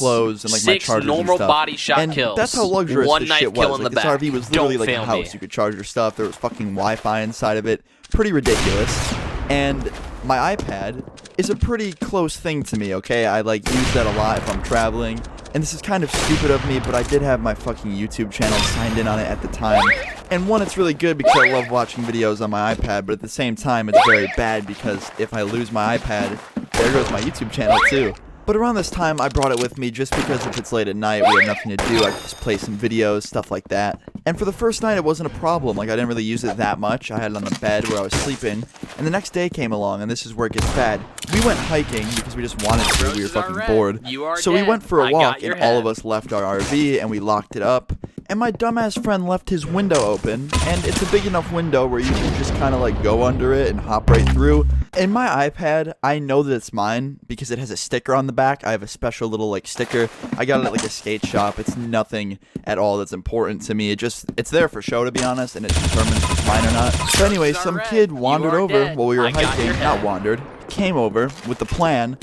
clothes and like my 6 chargers normal and stuff. body shot And kills. that's how luxurious One this knife shit kill was. in Like the this back. RV was literally Don't like a fail house. me. You could charge your stuff. There was fucking Wi-Fi inside of it. Pretty ridiculous. And my iPad is a pretty close thing to me, okay? I like use that a lot if I'm traveling. And this is kind of stupid of me, but I did have my fucking YouTube channel signed in on it at the time. And one, it's really good because I love watching videos on my iPad, but at the same time, it's very bad because if I lose my iPad, there goes my YouTube channel too. But around this time, I brought it with me just because if it's late at night, we have nothing to do, I could just play some videos, stuff like that. And for the first night, it wasn't a problem. Like, I didn't really use it that much. I had it on the bed where I was sleeping. And the next day came along, and this is where it gets bad. We went hiking because we just wanted to. We were fucking bored. So we went for a walk, and all of us left our RV, and we locked it up. And my dumbass friend left his window open, and it's a big enough window where you can just kind of like go under it and hop right through. In my iPad, I know that it's mine because it has a sticker on the back. I have a special little like sticker. I got it at like a skate shop. It's nothing at all that's important to me. It's there for show, to be honest, and it determines if it's mine or not. So anyway, some kid wandered over while we were hiking, not wandered, came over with the plan,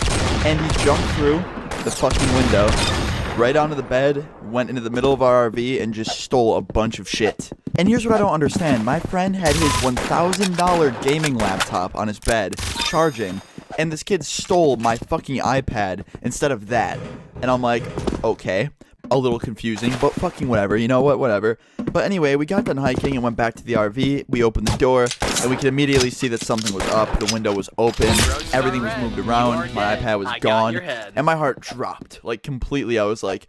and he jumped through the fucking window, right onto the bed, went into the middle of our RV, and just stole a bunch of shit. And here's what I don't understand. My friend had his $1,000 gaming laptop on his bed, charging, and this kid stole my fucking iPad instead of that. And I'm like, okay. A little confusing, but fucking whatever, you know what, whatever. But anyway, we got done hiking and went back to the RV. We opened the door, and we could immediately see that something was up. The window was open, everything was moved around, my iPad was gone, and my heart dropped, like, completely. I was like,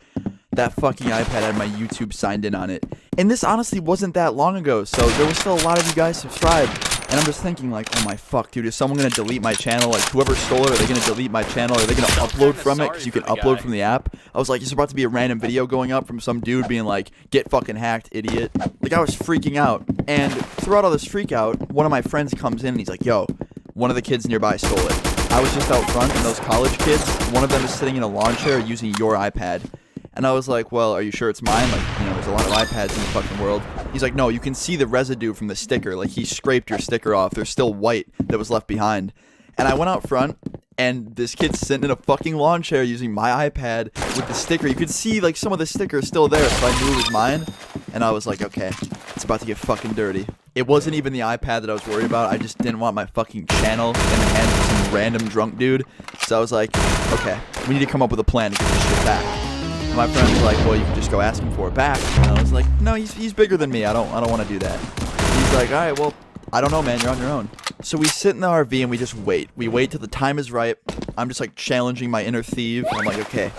that fucking iPad had my YouTube signed in on it. And this honestly wasn't that long ago, so there was still a lot of you guys subscribed. And I'm just thinking, like, oh my fuck, dude, is someone going to delete my channel? Like, whoever stole it, are they going to delete my channel? Are they going to upload from it? Because you can upload from the app. I was like, there's about to be a random video going up from some dude being like, get fucking hacked, idiot. Like, I was freaking out. And throughout all this freak out, one of my friends comes in and he's like, yo, one of the kids nearby stole it. I was just out front, and those college kids, one of them is sitting in a lawn chair using your iPad. And I was like, well, are you sure it's mine? Like, you know, there's a lot of iPads in the fucking world. He's like, no, you can see the residue from the sticker. Like, he scraped your sticker off. There's still white that was left behind. And I went out front, and this kid's sitting in a fucking lawn chair using my iPad with the sticker. You could see, like, some of the sticker still there, so I knew it was mine. And I was like, okay, it's about to get fucking dirty. It wasn't even the iPad that I was worried about. I just didn't want my fucking channel in the hands of some random drunk dude. So I was like, okay, we need to come up with a plan to get this shit back. My friend's like, well, you can just go ask him for it back. And I was like, no, he's bigger than me. I don't want to do that. He's like, all right, well, I don't know, man. You're on your own. So we sit in the RV and we just wait. We wait till the time is right. I'm just like challenging my inner thief. I'm like, okay,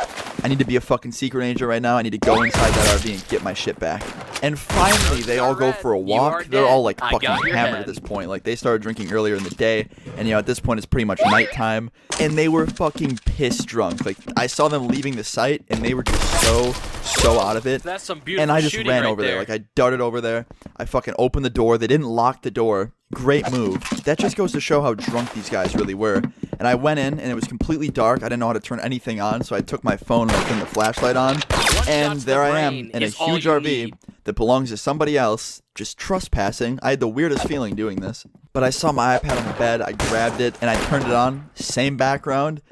I need to be a fucking secret agent right now. I need to go inside that RV and get my shit back. And finally, they all go for a walk. They're all like fucking hammered at this point. Like, they started drinking earlier in the day. And, you know, at this point, it's pretty much nighttime. And they were fucking piss drunk. Like, I saw them leaving the site, and they were just so out of it. That's some beautiful and I just ran right over there. Like, I darted over there. I fucking opened the door. They didn't lock the door. Great move. That just goes to show how drunk these guys really were. And I went in, and it was completely dark. I didn't know how to turn anything on, so I took my phone and I turned the flashlight on. And there I am in a huge RV that belongs to somebody else, just trespassing. I had the weirdest feeling doing this. But I saw my iPad on the bed, I grabbed it, and I turned it on. Same background.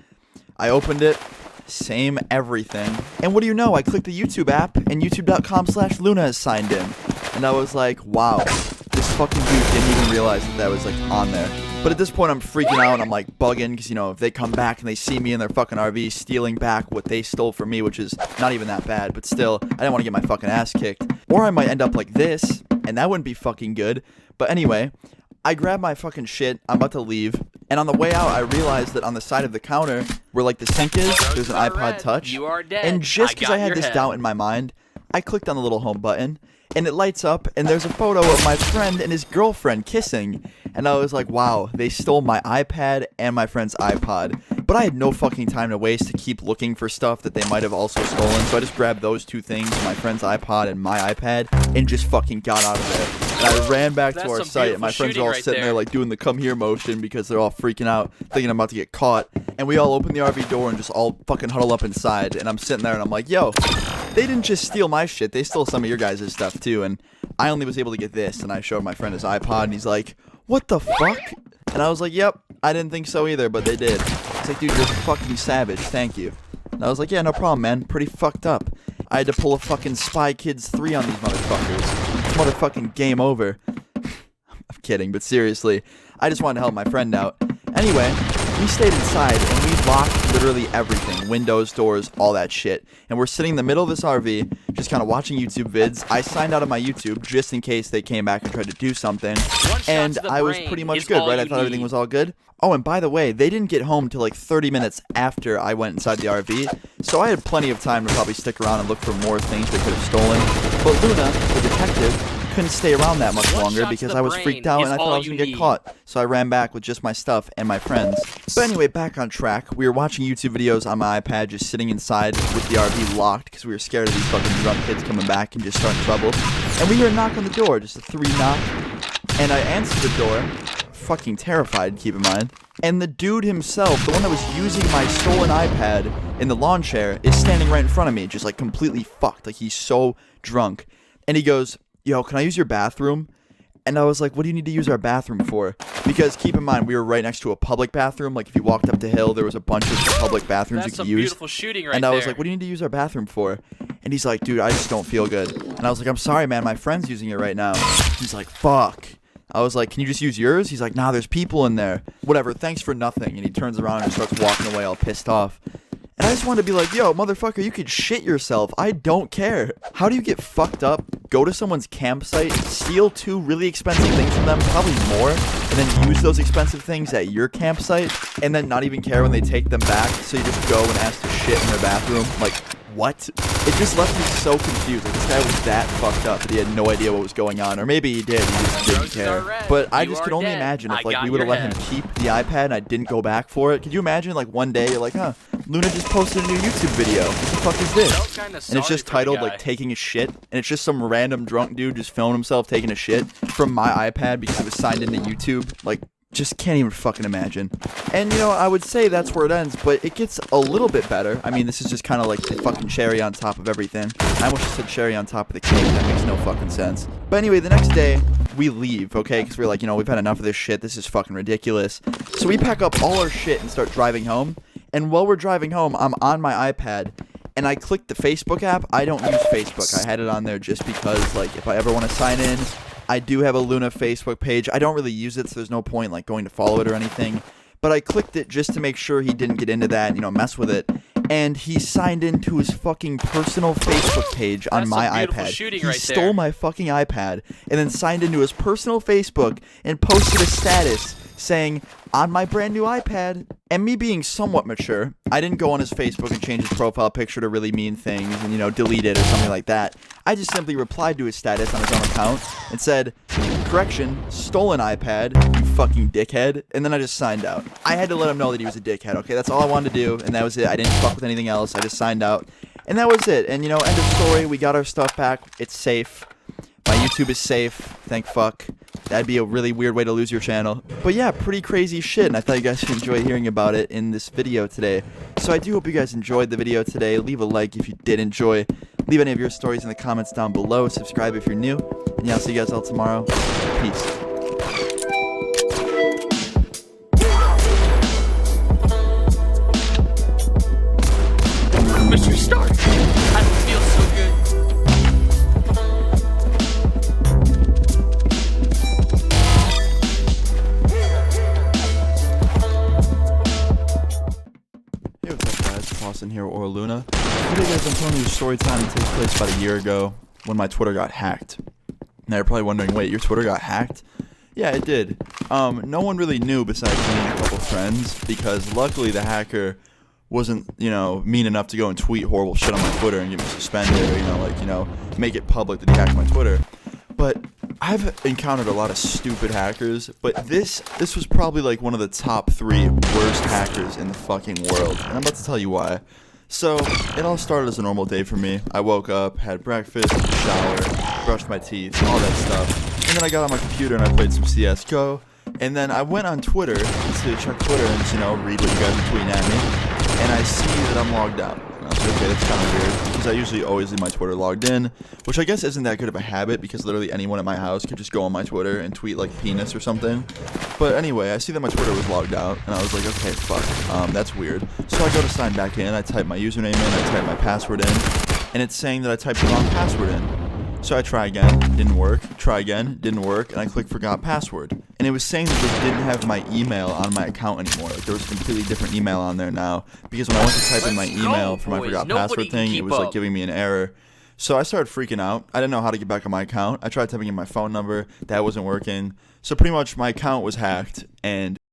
I opened it. Same everything. And what do you know? I clicked the YouTube app, and youtube.com/Luna is signed in. And I was like, wow, this fucking dude didn't even realize that was, like, on there. But at this point, I'm freaking out, and I'm, like, bugging, because, you know, if they come back and they see me in their fucking RV stealing back what they stole from me, which is not even that bad, but still, I didn't want to get my fucking ass kicked. Or I might end up like this, and that wouldn't be fucking good. But anyway, I grab my fucking shit, I'm about to leave, and on the way out, I realized that on the side of the counter, where, like, the sink is, there's an iPod Touch. And just because I had this doubt in my mind, I clicked on the little home button, and it lights up, and there's a photo of my friend and his girlfriend kissing. And I was like, wow, they stole my iPad and my friend's iPod. But I had no fucking time to waste to keep looking for stuff that they might have also stolen. So I just grabbed those two things, my friend's iPod and my iPad, and just fucking got out of there. And I ran back to our site, and my friends are all sitting there, like, doing the come here motion because they're all freaking out, thinking I'm about to get caught. And we all open the RV door and just all fucking huddle up inside. And I'm sitting there, and I'm like, yo, they didn't just steal my shit. They stole some of your guys' stuff, too. And I only was able to get this. And I showed my friend his iPod, and he's like, what the fuck? And I was like, yep, I didn't think so either, but they did. It's like, dude, you're fucking savage. Thank you. And I was like, yeah, no problem, man. Pretty fucked up. I had to pull a fucking Spy Kids 3 on these motherfuckers. Motherfucking game over. I'm kidding, but seriously, I just wanted to help my friend out. Anyway, we stayed inside and we locked literally everything. Windows, doors, all that shit. And we're sitting in the middle of this RV, just kind of watching YouTube vids. I signed out of my YouTube just in case they came back and tried to do something. And I was pretty much good, right? I thought everything was all good. Oh, and by the way, they didn't get home till like 30 minutes after I went inside the RV. So I had plenty of time to probably stick around and look for more things they could have stolen. But Luna, the detective, couldn't stay around that much longer because I was freaked out and I thought I was going to get caught. So I ran back with just my stuff and my friends. But anyway, back on track. We were watching YouTube videos on my iPad, just sitting inside with the RV locked because we were scared of these fucking drunk kids coming back and just starting trouble. And we hear a knock on the door, just a 3 knock. And I answered the door, fucking terrified, keep in mind. And the dude himself, the one that was using my stolen iPad in the lawn chair, is standing right in front of me, just like completely fucked. Like he's so drunk. And he goes, yo, can I use your bathroom? And I was like, what do you need to use our bathroom for? Because keep in mind, we were right next to a public bathroom. Like if you walked up the hill, there was a bunch of public bathrooms you could use. Beautiful shooting right and I was like, what do you need to use our bathroom for? And he's like, dude, I just don't feel good. And I was like, I'm sorry, man, my friend's using it right now. He's like, fuck. I was like, can you just use yours? He's like, nah, there's people in there. Whatever, thanks for nothing. And he turns around and starts walking away all pissed off. And I just wanted to be like, yo, motherfucker, you could shit yourself. I don't care. How do you get fucked up, go to someone's campsite, steal 2 really expensive things from them, probably more, and then use those expensive things at your campsite, and then not even care when they take them back, so you just go and ask to shit in their bathroom? Like, what? It just left me so confused. Like, this guy was that fucked up that he had no idea what was going on. Or maybe he did, he just didn't care. But I just could only imagine if, like, we would have let him keep the iPad and I didn't go back for it. Could you imagine, like, one day you're like, huh, Luna just posted a new YouTube video. What the fuck is this? And it's just titled, like, taking a shit. And it's just some random drunk dude just filming himself taking a shit from my iPad because it was signed into YouTube. Like, just can't even fucking imagine. And, you know, I would say that's where it ends, but it gets a little bit better. I mean, this is just kind of like the fucking cherry on top of everything. I almost just said cherry on top of the cake. That makes no fucking sense. But anyway, the next day, we leave, okay? Because we're like, you know, we've had enough of this shit. This is fucking ridiculous. So we pack up all our shit and start driving home. And while we're driving home, I'm on my iPad, and I clicked the Facebook app. I don't use Facebook. I had it on there just because, like, if I ever want to sign in, I do have a Luna Facebook page. I don't really use it, so there's no point, like, going to follow it or anything. But I clicked it just to make sure he didn't get into that and, you know, mess with it. And he signed into his fucking personal Facebook page on my iPad. He stole my fucking iPad and then signed into his personal Facebook and posted a status saying, on my brand new iPad. And me being somewhat mature, I didn't go on his Facebook and change his profile picture to really mean things and, you know, delete it or something like that. I just simply replied to his status on his own account and said, correction, stolen iPad, you fucking dickhead. And then I just signed out. I had to let him know that he was a dickhead, okay? That's all I wanted to do, and that was it. I didn't fuck with anything else. I just signed out. And that was it. And, you know, end of story. We got our stuff back. It's safe. My YouTube is safe. Thank fuck. That'd be a really weird way to lose your channel. But yeah, pretty crazy shit, and I thought you guys would enjoy hearing about it in this video today. So I do hope you guys enjoyed the video today. Leave a like if you did enjoy. Leave any of your stories in the comments down below. Subscribe if you're new. And yeah, I'll see you guys all tomorrow. Peace. Mr. Stark, I don't feel so good. Hey, what's up, guys? Austin here, or Luna. Today, guys, I'm telling you a story time that takes place about a year ago when my Twitter got hacked. Now, you're probably wondering, wait, your Twitter got hacked? Yeah, it did. No one really knew besides me and a couple friends, because luckily the hacker wasn't, you know, mean enough to go and tweet horrible shit on my Twitter and get me suspended or, you know, like, you know, make it public that he hacked my Twitter. But I've encountered a lot of stupid hackers, but this was probably like one of the top 3 worst hackers in the fucking world, and I'm about to tell you why. So, it all started as a normal day for me. I woke up, had breakfast, showered, brushed my teeth, all that stuff, and then I got on my computer and I played some CSGO, and then I went on Twitter to check Twitter and, you know, read what you guys are tweeting at me, and I see that I'm logged out. And I was like, okay, that's kind of weird, because I usually always leave my Twitter logged in, which I guess isn't that good of a habit, because literally anyone at my house could just go on my Twitter and tweet like penis or something. But anyway, I see that my Twitter was logged out, and I was like, okay, fuck, that's weird. So I go to sign back in, I type my username in, I type my password in, and it's saying that I typed the wrong password in. So I try again, didn't work, try again, didn't work, and I click forgot password. And it was saying that they didn't have my email on my account anymore. Like, there was a completely different email on there now, because when I went to type in my email for my forgot password thing, it was like giving me an error. So I started freaking out. I didn't know how to get back on my account. I tried typing in my phone number, that wasn't working. So pretty much my account was hacked, and